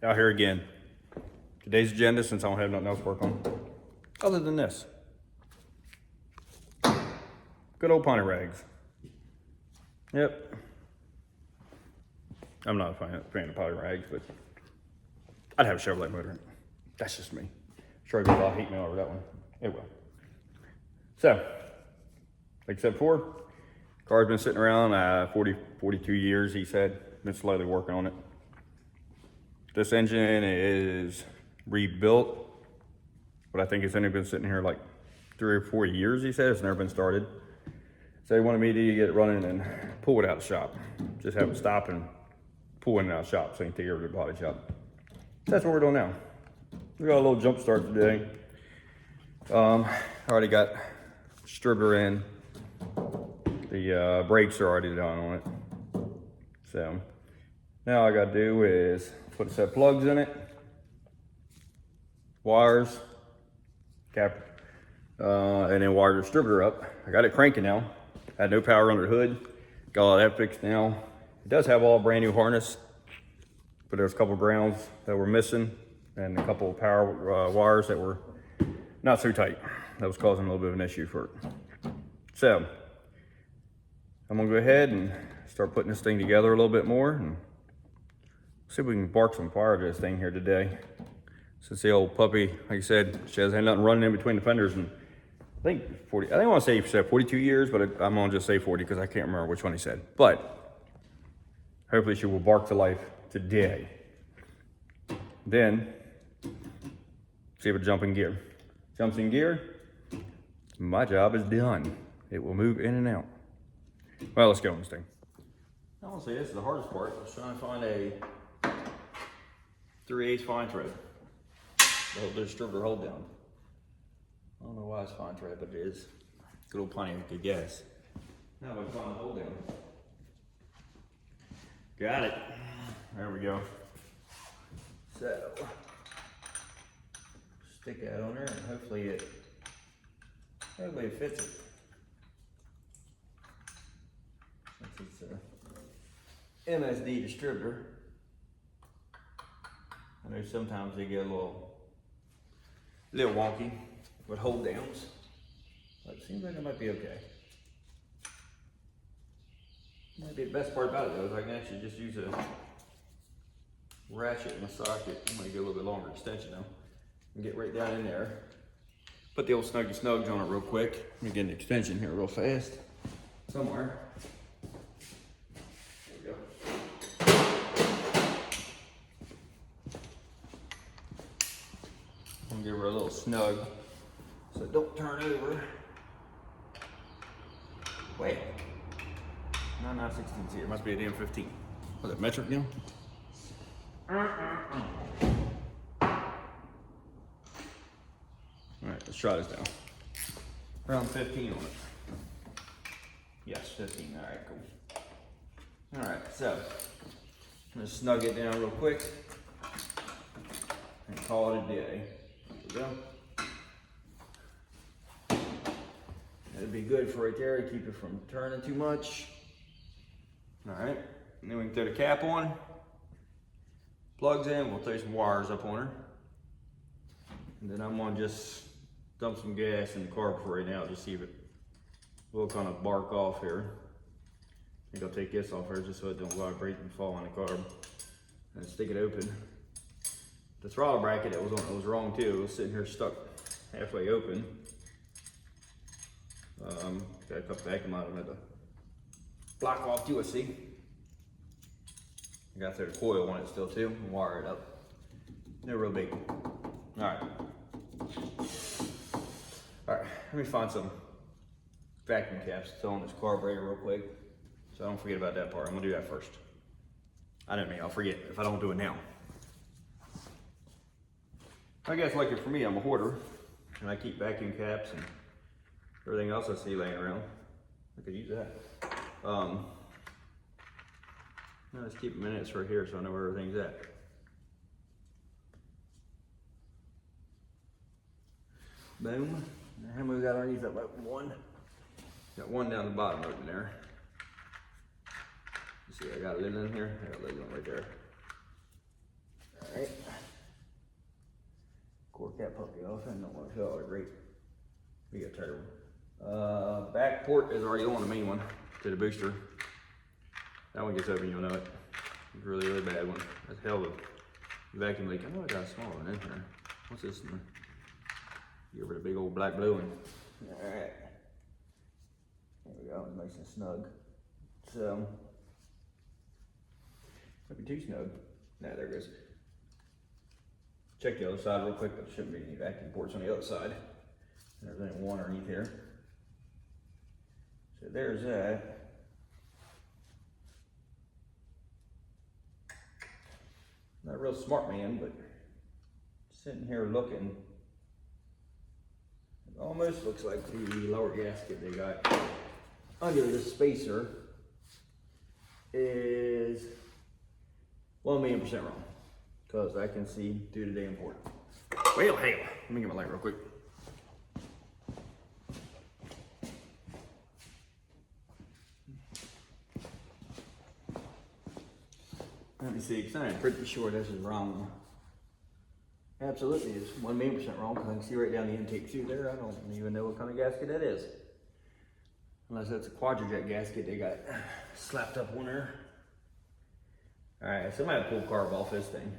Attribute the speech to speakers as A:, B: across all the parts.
A: Out here again. Today's agenda, since I don't have nothing else to work on, other than this. Good old potty rags. Yep. I'm not a fan of potty rags, but I'd have a Chevrolet motor in it. That's just me. Sure, there's a lot of heat mail over that one. It will. So, like I said before, car's been sitting around 42 years, he said. Been slowly working on it. This engine is rebuilt, but I think it's only been sitting here like 3 or 4 years, he said. It's never been started. So he wanted me to get it running and pull it out of the shop. Just have it stop and pull it out of the shop so he can take it over to the body shop. That's what we're doing now. We got a little jump start today. I already got distributor in. The brakes are already done on it. So now all I gotta do is put a set of plugs in it, wires, cap, and then wire the distributor up. I got it cranking now. Had no power under the hood. Got all that fixed now. It does have all brand new harness, but there's a couple grounds that were missing and a couple of power wires that were not so tight. That was causing a little bit of an issue for it. So I'm gonna go ahead and start putting this thing together a little bit more and see if we can bark some fire to this thing here today. Since the old puppy, like I said, she hasn't had nothing running in between the fenders, and I think I want to say he said 42 years, but I'm gonna just say 40 because I can't remember which one he said. But hopefully she will bark to life today. Then see if it jumps in gear. Jumps in gear, my job is done. It will move in and out. Well, let's go on this thing. I want to say this is the hardest part. I was trying to find a 3/8 fine thread. The distributor hold down. I don't know why it's fine thread, but it is. Good old plenty, I could guess. Now we find the hold down. Got it. There we go. So stick that on there, and hopefully it fits it. Since it's a MSD distributor, I know sometimes they get a little wonky with hold downs, but it seems like it might be okay. Might be the best part about it though is I can actually just use a ratchet in the socket. I'm gonna get a little bit longer extension now and get right down in there. Put the old snuggy snugs on it real quick. Let me get an extension here real fast somewhere. There we go. I'm gonna give her a little snug so it don't turn over. Wait. No, not 16s here. It must be a damn 15. Was it metric now? Alright, let's try this down. Around 15 on it. Yes, 15. Alright, cool. Alright, so I'm gonna snug it down real quick and call it a day. There we go. That'd be good for right there to keep it from turning too much. Alright, and then we can throw the cap on. Plugs in, we'll throw some wires up on her. And then I'm gonna just dump some gas in the carb for right now, just see if it will kind of bark off here. I think I'll take this off here just so it don't vibrate and fall on the carb. And stick it open. The throttle bracket that was on it was wrong too. It was sitting here stuck halfway open. Got a couple vacuum out of it to block off too, I see. I got to throw the coil on it still too and wire it up. No real big. Alright. Alright, let me find some vacuum caps to throw on this carburetor real quick so I don't forget about that part. I'm gonna do that first. I don't mean I'll forget if I don't do it now. I guess like it for me, I'm a hoarder and I keep vacuum caps and everything else I see laying around. I could use that. Now let's keep them in this right here so I know where everything's at. Boom. And how many we got underneath that? About one. Got one down the bottom open there. You see, I got a lid in here. I got a lid on right there. All right. off. I don't want to feel all great. Be a terrible. Back port is already on the main one to the booster. That one gets open, you'll know it. It's a really, really bad one. That's hell of a vacuum leak. I know I got a small one in here. What's this one? Get rid of the big old black blue one. Alright. There we go, it's nice and snug. So, might be too snug. Nah, there it goes. Check the other side real quick. There shouldn't be any vacuum ports on the other side. There's only one underneath here. So there's that. Not a real smart man, but sitting here looking. It almost looks like the lower gasket they got under the spacer is 1,000,000% wrong. Because I can see through the damn port. Well, hey, let me get my light real quick. Let me see, because I'm pretty sure this is wrong. Absolutely, it's 1,000,000% wrong, because I can see right down the intake tube there. I don't even know what kind of gasket that is. Unless that's a quadrijet gasket they got slapped up on there. Alright, so I'm gonna pull carb off this thing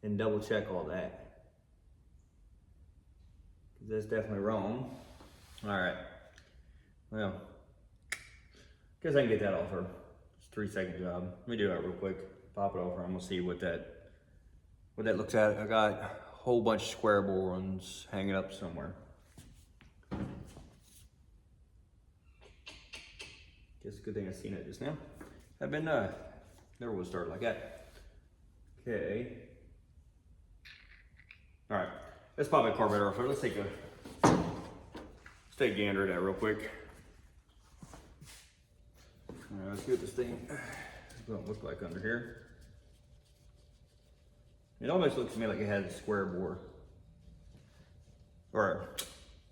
A: and double check all that. Because that's definitely wrong. Alright, well, guess I can get that off her. 3-second job. Let me do that real quick. Pop it over. I'm gonna see what that looks at. I got a whole bunch of square bore ones hanging up somewhere. Guess a good thing I seen it just now. I've been never would start like that. Okay. All right. Let's pop that carburetor off. Let's take a gander at that real quick. Alright, let's see what this thing don't look like under here. It almost looks to me like it has a square bore or a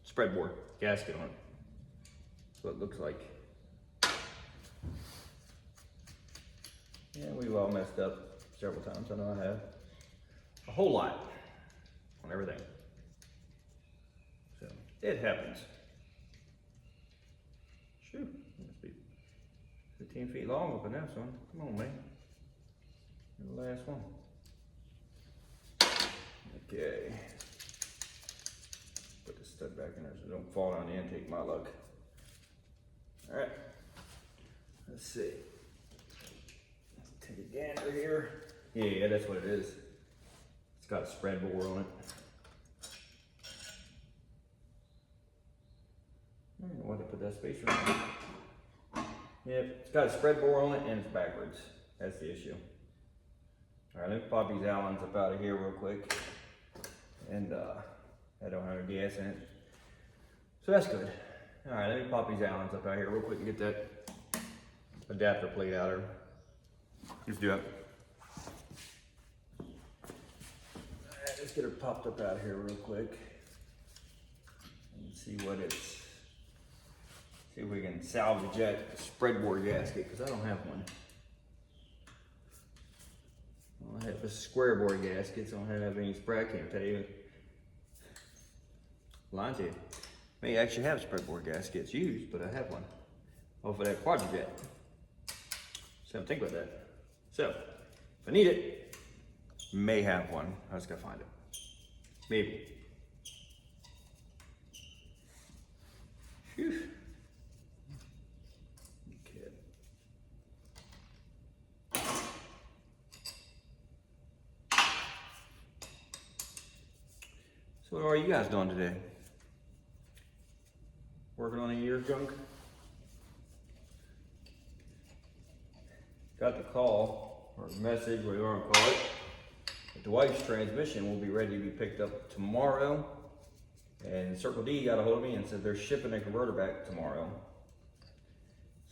A: spread bore gasket on it. That's what it looks like. Yeah, we've all messed up several times. I know I have. A whole lot on everything. So it happens. Shoot, must be 15 feet long up in that one. Come on, man. And the last one. Okay. Put this stud back in there so it don't fall down the intake, my luck. All right. Let's see. Take a gander here. Yeah, that's what it is. It's got a spread bore on it. I don't know why they put that spacer on. Yep, it's got a spread bore on it and it's backwards. That's the issue. All right, let me pop these Allens up out of here real quick. And I don't have any gas in it. So that's good. All right, let me pop these Allens up out here real quick and get that adapter plate out of her. Let's do it. All right, let's get her popped up out of here real quick. And see what it's, see if we can salvage that spread bore gasket, because I don't have one. I have a square bore gasket, so I don't have any spread. I can't tell you. Lying to you. May actually have spread bore gaskets used, but I have one off of that quadrijet. So think about that. So if I need it, may have one. I just gotta find it. Maybe. Phew. So what are you guys doing today? Working on any of your junk? Got the call, or message, whatever you want to call it, that the wife's transmission will be ready to be picked up tomorrow. And Circle D got a hold of me and said they're shipping the converter back tomorrow.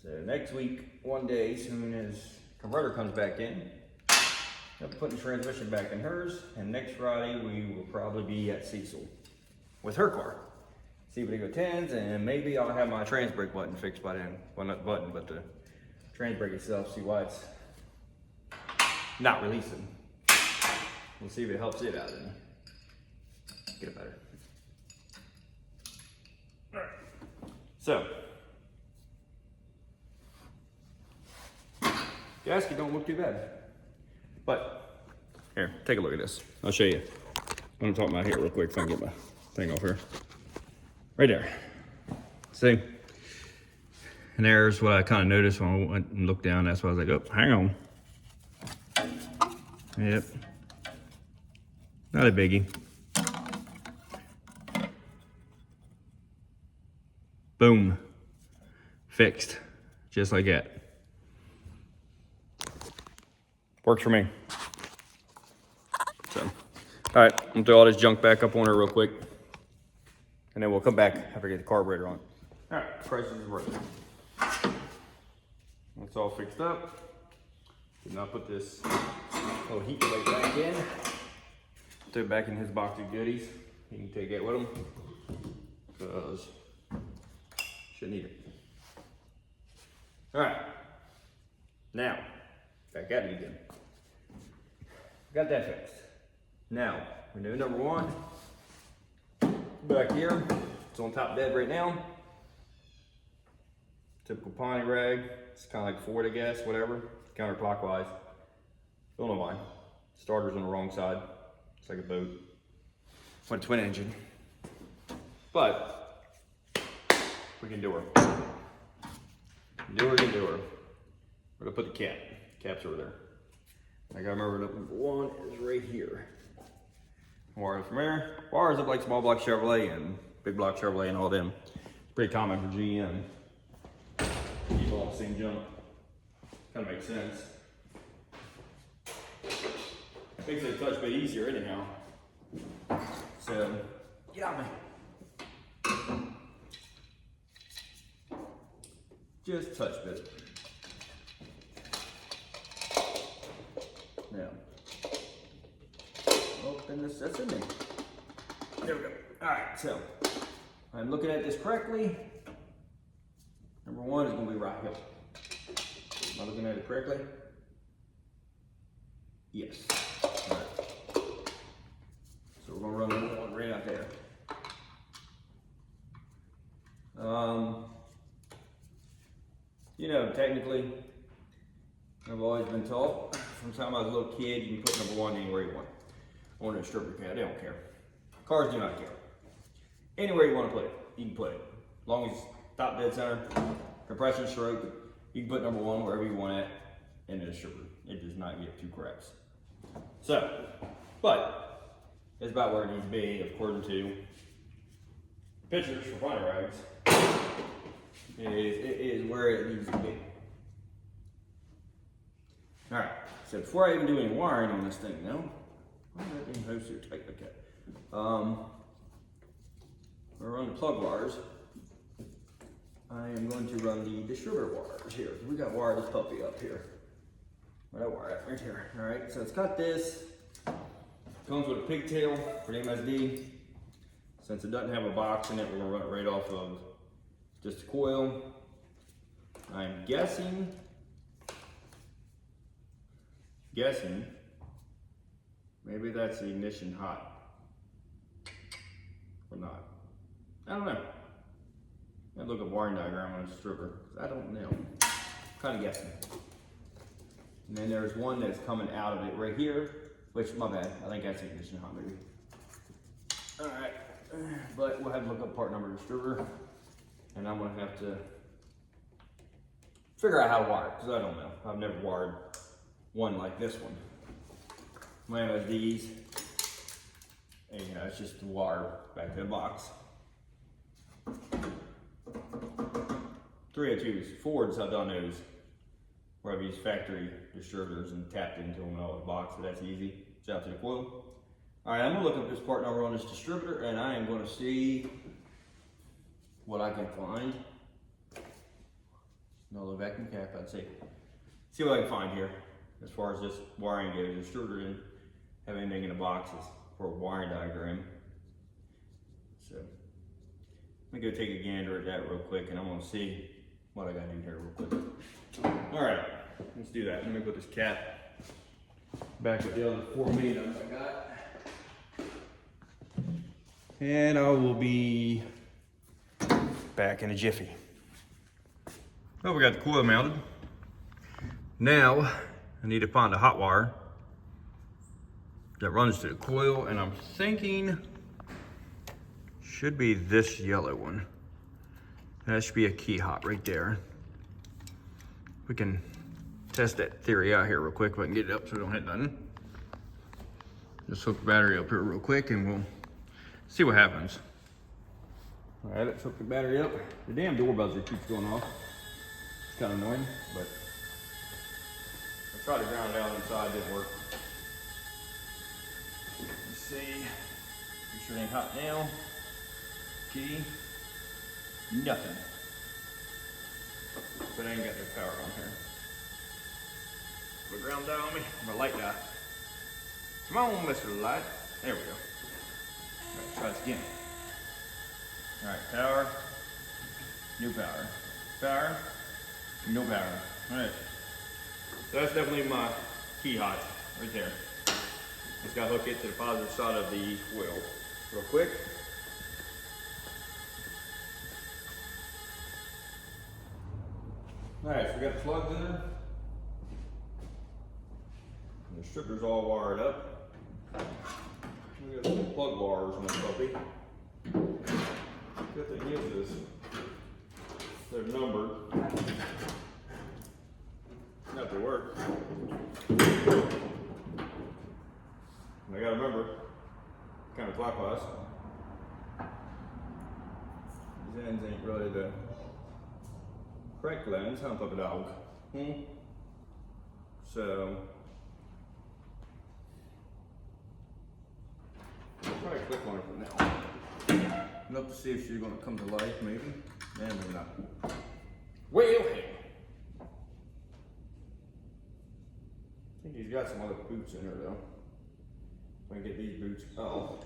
A: So next week, one day, as soon as converter comes back in, I'm putting the transmission back in hers, and next Friday we will probably be at Cecil with her car. See what they go 10s, and maybe I'll have my trans brake button fixed by then. Well, not the button, but the trans brake itself, see why it's not releasing. We'll see if it helps it out. Get it better. All right. So, gasket don't look too bad. But, here, take a look at this. I'll show you what I'm talking about here real quick if I can get my thing off here. Right there. See? And there's what I kind of noticed when I went and looked down. That's why I was like, oh, hang on. Yep. Not a biggie. Boom. Fixed. Just like that. Works for me. So, all right, I'm gonna throw all this junk back up on her real quick. And then we'll come back after I get the carburetor on. All right, prices is working. It's all fixed up. Did not put this little heat plate back in. Throw it back in his box of goodies. He can take it with him. Because shouldn't need it. All right. Now, back at it again. Got that fixed. Now, we know number one. Back here, it's on top dead right now. Typical Ponty rag. It's kind of like Ford, I guess, whatever. Counterclockwise. Don't know why. Starter's on the wrong side. It's like a boat. With a twin engine. But we can do her. We're gonna put the cap. Cap's over there. I gotta remember number one is right here. Wires from there. Wires up like small block Chevrolet and big block Chevrolet and all them. Pretty common for GM. Keep all the same junk. Kind of makes sense. Makes it a touch bit easier anyhow. So, get out of me. Just touch bit. Now, open this, that's in there. There we go. All right, so I'm looking at this correctly. Number one is going to be right here. Am I looking at it correctly? Yes. All right. So we're going to run number one right out there. You know, technically, I've always been taught from the time I was a little kid, you can put number one anywhere you want. On a stripper cab, they don't care. Cars do not care. Anywhere you want to put it, you can put it. As long as top dead center, compression stroke, you can put number one wherever you want it in a stripper. It does not give two craps. So, but it's about where it needs to be according to pictures for Ponty rags. It is where it needs to be. All right, so before I even do any wiring on this thing now, why is that being hosed so tight like that? We're running the plug wires. I am going to run the distributor wires here. We got wire this puppy up here. Where that wire at? Right here. All right, so it's got this. Comes with a pigtail for the MSD. Since it doesn't have a box in it, we're gonna run it right off of just a coil. I'm guessing, maybe that's the ignition hot or not. I don't know. I'd look at wiring diagram on a stripper. I don't know. Kind of guessing. And then there's one that's coming out of it right here, which, my bad, I think that's the ignition hot maybe. All right, but we'll have to look up part number of the stripper, and I'm gonna have to figure out how to wire it, because I don't know. I've never wired one like this one. My MSDs, and you know, it's just the wire back to the box. 302s, Fords, I've done those, where I've used factory distributors and tapped into them and all the box, so that's easy. It's out to the coil. All right, I'm gonna look up this part number on this distributor, and I am gonna see what I can find. Another vacuum cap, I'd say. See what I can find here as far as this wiring goes. The distributor didn't have anything in the boxes for a wiring diagram. So let me go take a gander at that real quick, and I'm gonna see what I got in here real quick. All right, let's do that. Let me put this cap back with the other 4 million I got. and I will be back in a jiffy. Well, we got the coil mounted. Now, I need to find a hot wire that runs to the coil, and I'm thinking should be this yellow one. That should be a key hot right there. We can test that theory out here real quick if I can get it up so we don't hit nothing. Just hook the battery up here real quick and we'll see what happens. All right, let's hook the battery up. The damn door buzzer keeps going off. It's kind of annoying, but I tried to ground it out inside, it didn't work. Let's see. Make sure it ain't hot now. Key. Nothing. But I ain't got no power on here. My ground die on me, my light die. Come on, Mr. Light. There we go. All right, try this again. All right, power, new power. Power, no power. All right. So that's definitely my key hot right there. Just gotta hook it to the positive side of the coil real quick. All right, so we got the plugs in there. And the stripper's all wired up. We got some plug wires on this puppy. Good thing is they're numbered. Not to work. And I gotta remember, counterclockwise. These ends ain't really the correct lens, huh, puppy dog? So, I'll probably click on it for now. Look to see if she's gonna come to life, maybe. Maybe not. Well, hey. I think he's got some other boots in her though. If I can get these boots off.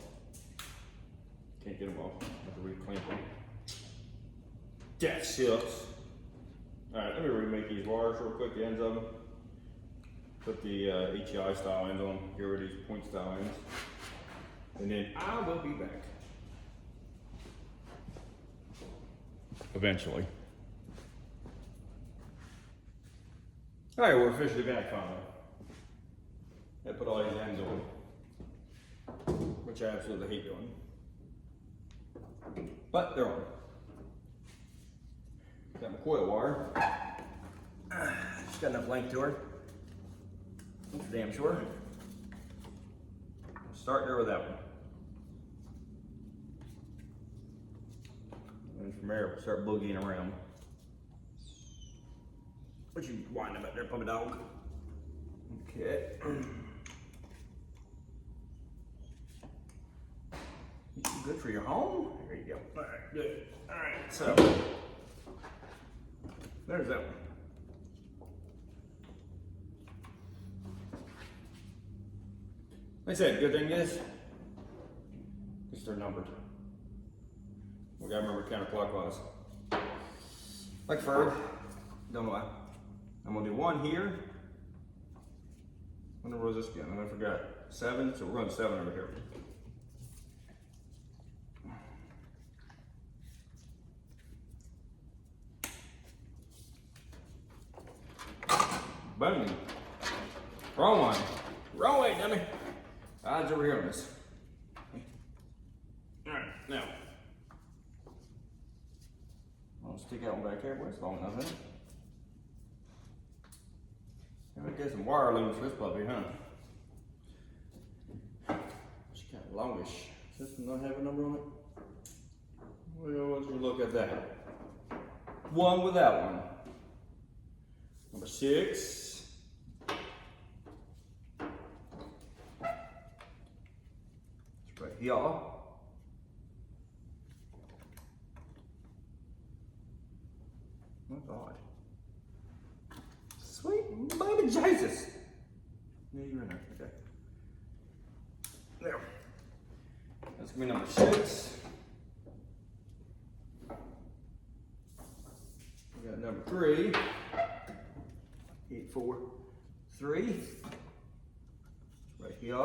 A: Can't get them off. Have to reclamp them. That sucks. Alright, let me remake these wires real quick, the ends of them. Put the HEI style ends on, get rid of these point style ends. And then I will be back. Eventually. Alright, we're officially back finally. I put all these ends on, which I absolutely hate doing. But they're on. Got my coil wire. Just got enough length to her. That's for damn sure. Start there with that one. And from there, we'll start boogieing around. What you winding up there, puppy dog? Okay. Good for your home? There you go. All right, good. All right, so there's that one. Like I said, good thing is, they're numbered. We gotta remember counterclockwise. Like Ferg, don't know why. I'm gonna do one here. When was this again? I forgot. 7, so we're going 7 over here. Boom. Wrong one. Wrong way, dummy. Odds over here on this. Alright, now. I'll stick out one back here, but it's long enough, isn't it? Gotta get some wire looms for this puppy, huh? It's kind of longish. Does this not have a number on it? Well, let's look at that. One with that one. Number 6. It's right here. That's odd. Sweet baby Jesus. Yeah, you're in there. Okay. There. That's gonna be number 6. We got number 3. 8, 4, 3. Right here.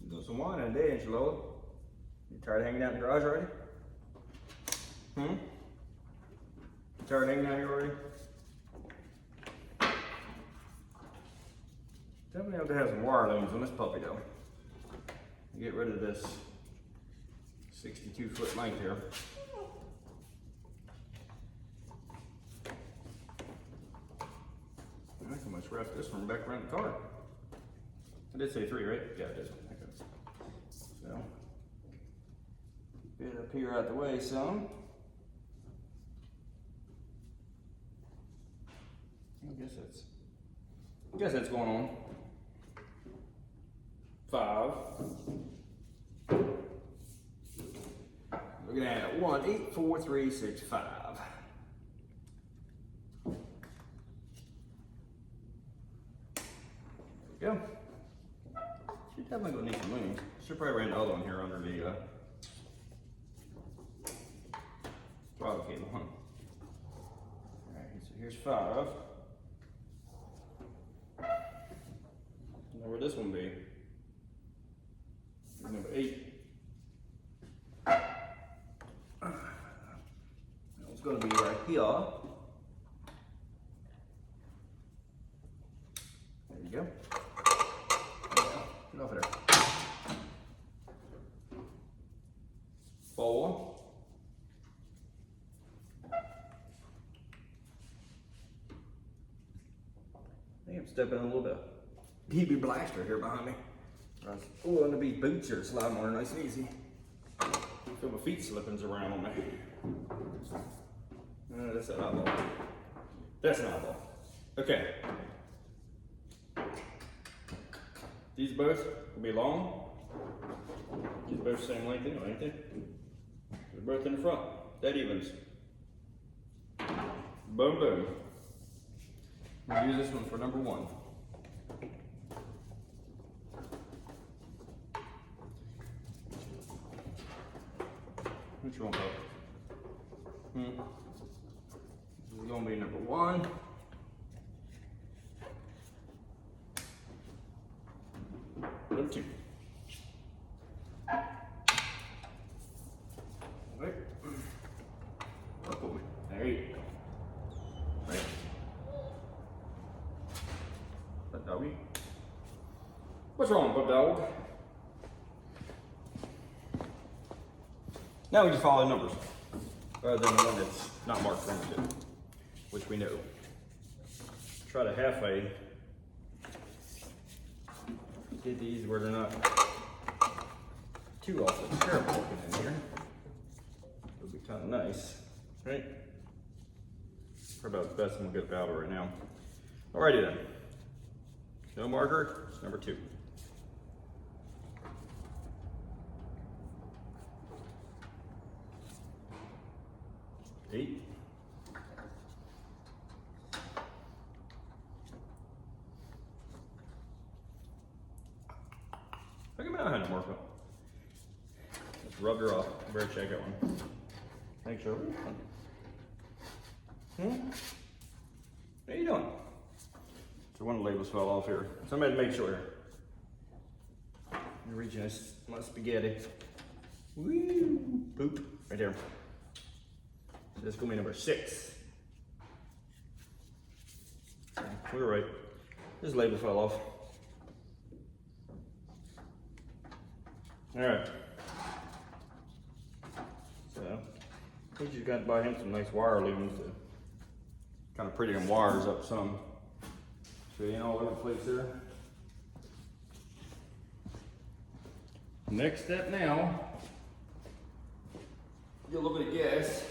A: You got some wine in there, Angelo. You tired of hanging out in the garage already? You tired of hanging out here already? Definitely have to have some wire looms on this puppy though. Get rid of this 62-foot length here. I can almost wrap this one back around the car. I did say 3, right? Yeah, it did. Okay. So, get up here out the way some. I guess that's going on. 5. Looking at 1, 8, 4, 3, 6, 5. There we go. She's definitely gonna need some wings. Should probably run another one here under the throttle cable, huh? Alright, so here's 5. Now where this one be? Number 8. It's going to be right here. There you go. Get off of there. 4. I think I'm stepping a little bit. DB blaster here behind me. Oh, and these boots are sliding on nice and easy. I feel my feet slipping around on me. That's not a ball. That's not a ball. Okay. These both will be long. These both the same length anyway, ain't they? They're both in the front. That evens. Boom, boom. We'll use this one for number 1. Which one, Bob? This is going to be number 1. Number 2. Right. Up over. There you go. Right. But doggy. What's wrong, Bub Dog? Now we just follow the numbers, rather than the one that's not marked primitive, which we know. Try to halfway get these where they're not too awful terrible looking in here. It'll be kind of nice, right? Probably about the best one we'll get out of right now. Alrighty then. No marker, it's number 2. Eight. Look at my hand, Marco. Just rubbed her off. Better check that one. Make sure. What are you doing? So one of the labels fell off here. Somebody make sure. You're reaching my spaghetti. Woo! Poop. Right there. So this is going to be number 6. We were right. This label fell off. Alright. So, I think you've got to buy him some nice wire looms to kind of pretty them wires up some. So you know all over the place there. Next step now, get a little bit of gas.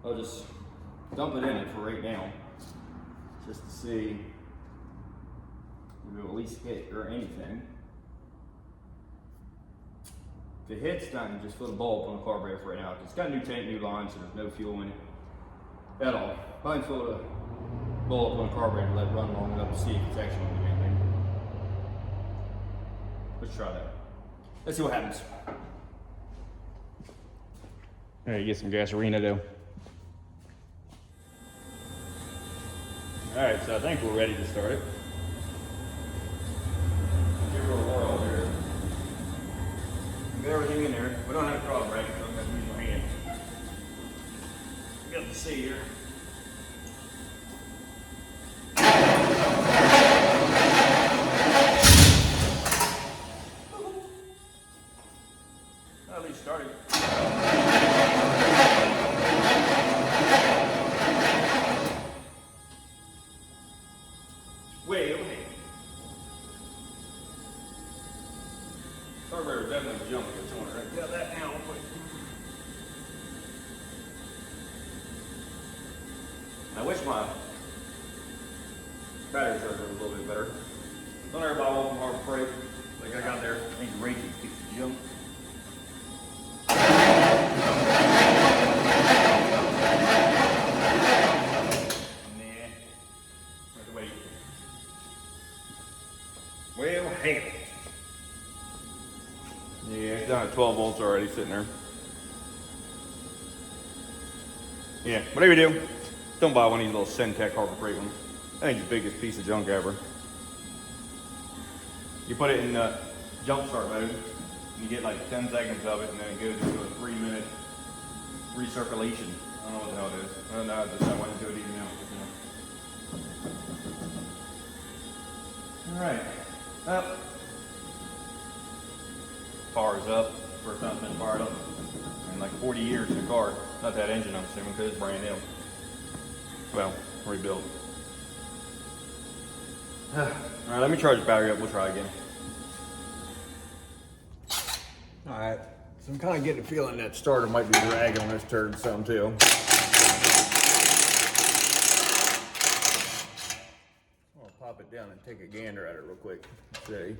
A: I'll just dump it in it for right now, just to see if it'll at least hit or anything. If it hits, then just fill the bulb on the carburetor for right now. It's got new tank, new line, so there's no fuel in it at all. Probably fill the bulb on the carburetor and let it run long enough to see if it's actually going to do anything. Let's try that. Let's see what happens. All right, get some gasolina though. All right, so I think we're ready to start it. Give her a whirl here. see here. At least started. Way over here. Firebird definitely jumping at 200. Right? Got that now. I wish my battery charger was a little bit better. Don't everybody want from Harbor Freight like I got there. I think raging piece of junk. Wait. Well, hell. Yeah, it's down at 12 volts already sitting there. Yeah, whatever you do, don't buy one of these little Syntec Harbor Freight ones. I think it's the biggest piece of junk ever. You put it in jump start mode, and you get like 10 seconds of it, and then it goes into a 3-minute recirculation. I don't know what the hell it is. I don't know, I just went into it even now. Alright. Well, power's up. First time it's been fired up in like 40 years in the car. Not that engine, I'm assuming, because it's brand new. Well, rebuilt. Alright, let me charge the battery up. We'll try again. Alright, so I'm kind of getting a feeling that starter might be dragging on this turd some too. I'll pop it down and take a gander at it real quick. See.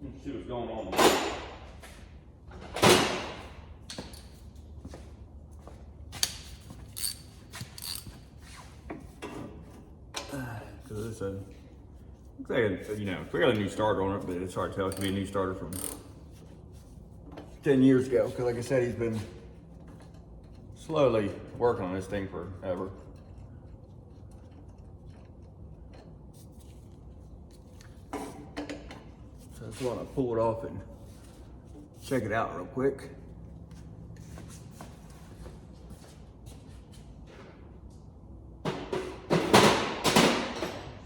A: Let's see what's going on. Because it's looks like a, you know, fairly new starter on it, but it's hard to tell. It could be a new starter from 10 years ago. Because like I said, he's been slowly working on this thing forever. So I just want to pull it off and check it out real quick.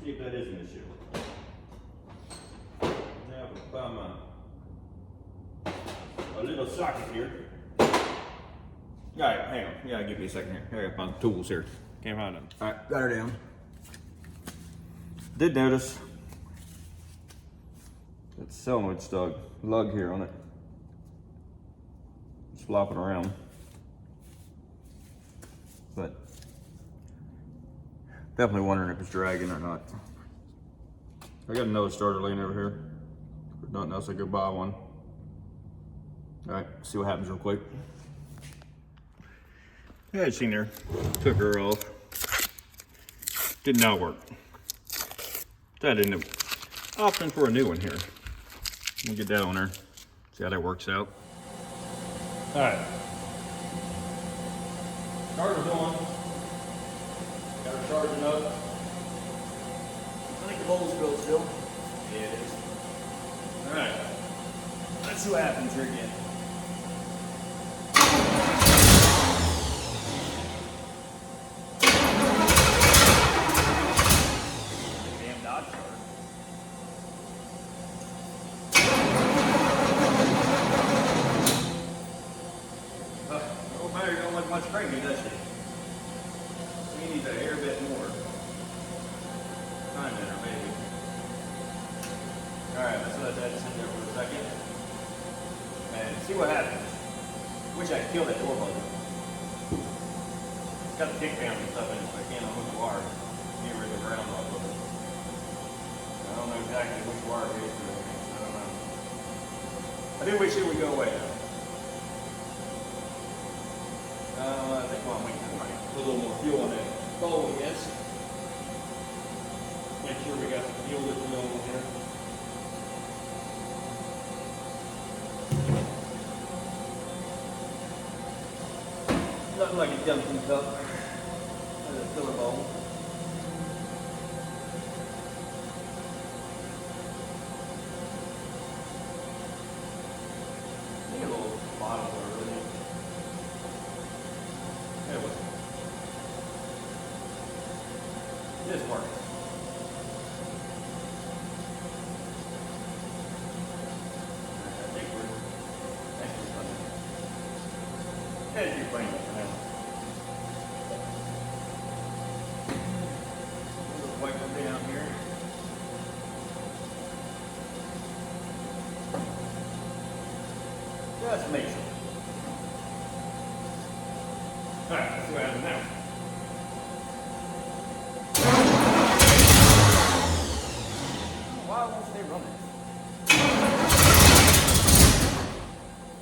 A: See if that is an issue. Now I found a little socket here. Alright, hang on. You gotta give me a second here. I gotta find the tools here. Can't find them. Alright, got her down. Did notice that solenoid stuck lug here on it. It's flopping around. But definitely wondering if it's dragging or not. I got another starter laying over here. If nothing else, I could buy one. Alright, see what happens real quick. Yeah, I'd seen there. Took her off. Did not work. That didn't have option for a new one here. Let me get that on there. See how that works out. Alright. Starter's on. Got her charging up. I think the bowl's built still. Yeah, it is. Alright. Let's see what happens here again. Damn Dodge starter. Oh, Mary don't look much cranky, does she? We need a hair bit more. Time in her, baby. Alright, let's let that sit there for a second. And see what happens. Wish I could kill that door buzzer. It's got the kick down and stuff in it, so I can't unhook the wire. Get rid of the ground off of it. I don't know exactly which wire it is, but I don't know. I do wish it would go away though. I think while I'm waiting, I might put a little more fuel in that bowl, I guess. Make sure we got the fuel that's going in here. Nothing like a dumping cup. A filler bowl. this part. I think we're actually running. Let's keep playing for now. We'll wipe them down here. Just make sure. Alright, let's see what happens now. Why won't they run it?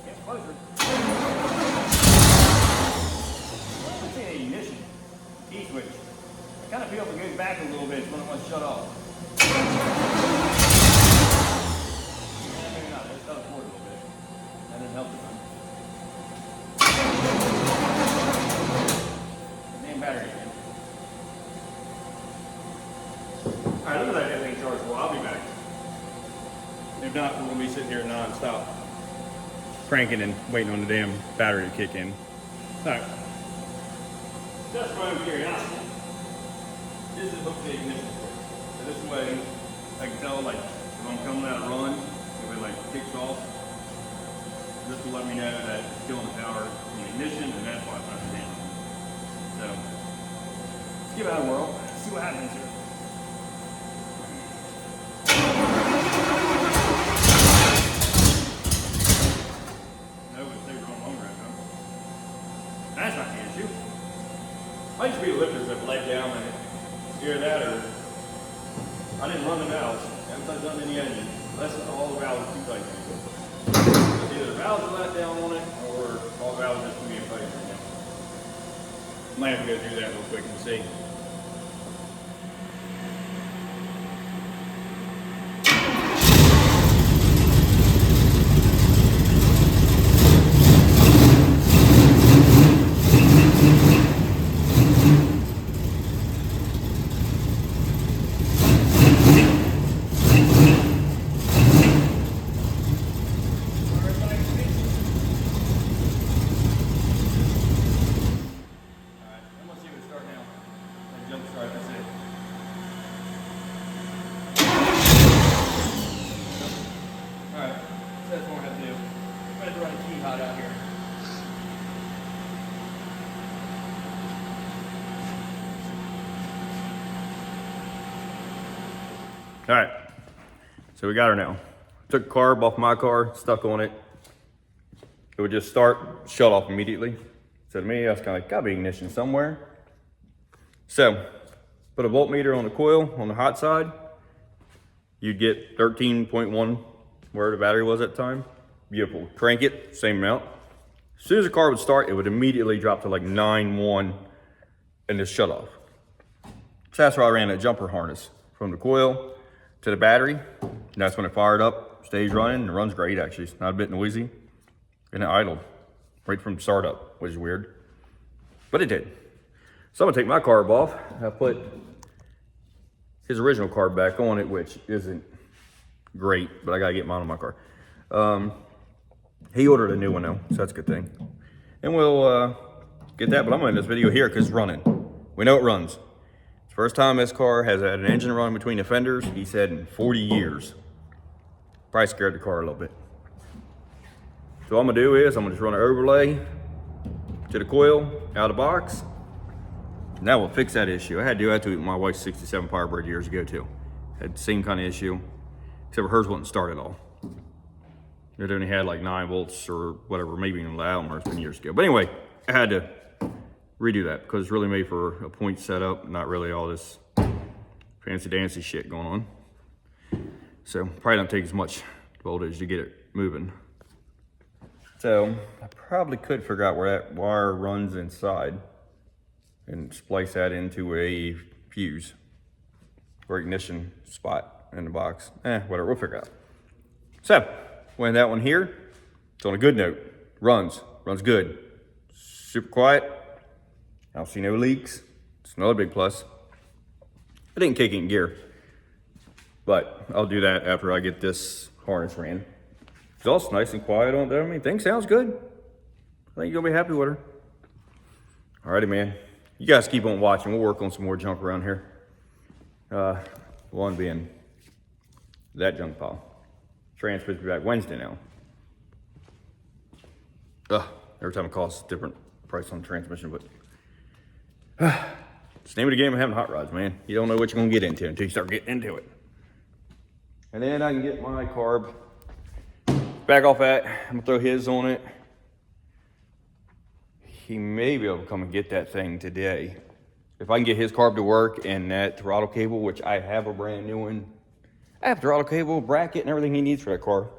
A: Get closer. I don't see any ignition. Key switch. I kind of feel if it goes back a little bit when it wants to shut off. Yeah, maybe not. Let's start forward a little bit. That didn't help it, huh? Battery again. Alright, look at that thing charged. Well, I'll be back. If not, we're going to be sitting here non-stop cranking and waiting on the damn battery to kick in. Alright. Just my own curiosity. This is hooked to the ignition switch. So this way, I can tell, like, if I'm coming out of run, if it, like, kicks off, this will let me know that it's killing the power in the ignition, and that's why it's not down. So, let's give it a whirl, see what happens here. No, but they were on longer ago. That's not the issue. Might just be the lifters that bled down and either that or I didn't run the valves. Haven't touched on any engine. That's all the valves are too tight. Either the valves are let down on it or all the valves just be in place right now. Might have to go through that real quick and see. All right, so we got her now. Took the carb off my car, stuck on it. It would just start, shut off immediately. So to me, I was kind of like, gotta be ignition somewhere. So, put a voltmeter on the coil on the hot side. You'd get 13.1 where the battery was at the time. Beautiful. Crank it, same amount. As soon as the car would start, it would immediately drop to like 9.1 and just shut off. So that's why I ran that jumper harness from the coil to the battery. And that's when it fired up, stays running, and it runs great actually. It's not a bit noisy. And it idled right from startup, which is weird. But it did. So I'm gonna take my carb off. I put his original carb back on it, which isn't great, but I gotta get mine on my car. He ordered a new one though, so that's a good thing. And we'll get that, but I'm gonna end this video here because it's running. We know it runs. First time this car has had an engine run between the fenders, he said in 40 years. Probably scared the car a little bit. So all I'm gonna do is I'm gonna just run an overlay to the coil out of the box. And that will fix that issue. I had to do that to my wife's 67 Firebird years ago too. Had the same kind of issue, except for hers wouldn't start at all. It only had like 9 volts or whatever, maybe even I don't remember, it's been years ago. But anyway, I had to redo that because it's really made for a point setup, not really all this fancy dancy shit going on. So probably don't take as much voltage to get it moving. So I probably could figure out where that wire runs inside and splice that into a fuse or ignition spot in the box. Whatever, we'll figure it out. So when that one here, it's on a good note. Runs good. Super quiet. I don't see no leaks. It's another big plus. I didn't kick it in gear, but I'll do that after I get this harness ran. Exhaust's nice and quiet on there. I mean, thing sounds good. I think you'll be happy with her. Alrighty, man. You guys keep on watching. We'll work on some more junk around here. One being that junk pile. Transmit's be back Wednesday now. Every time it costs a different price on the transmission, but it's the name of the game of having hot rods, man. You don't know what you're gonna get into until you start getting into it. And then I can get my carb back off that. I'm gonna throw his on it. He may be able to come and get that thing today. If I can get his carb to work and that throttle cable, which I have a brand new one. I have throttle cable, bracket, and everything he needs for that car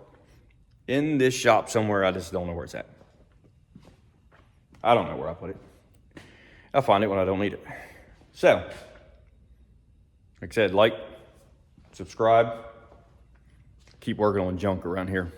A: in this shop somewhere. I just don't know where it's at. I don't know where I put it. I'll find it when I don't need it. So, like I said, like, subscribe, keep working on junk around here.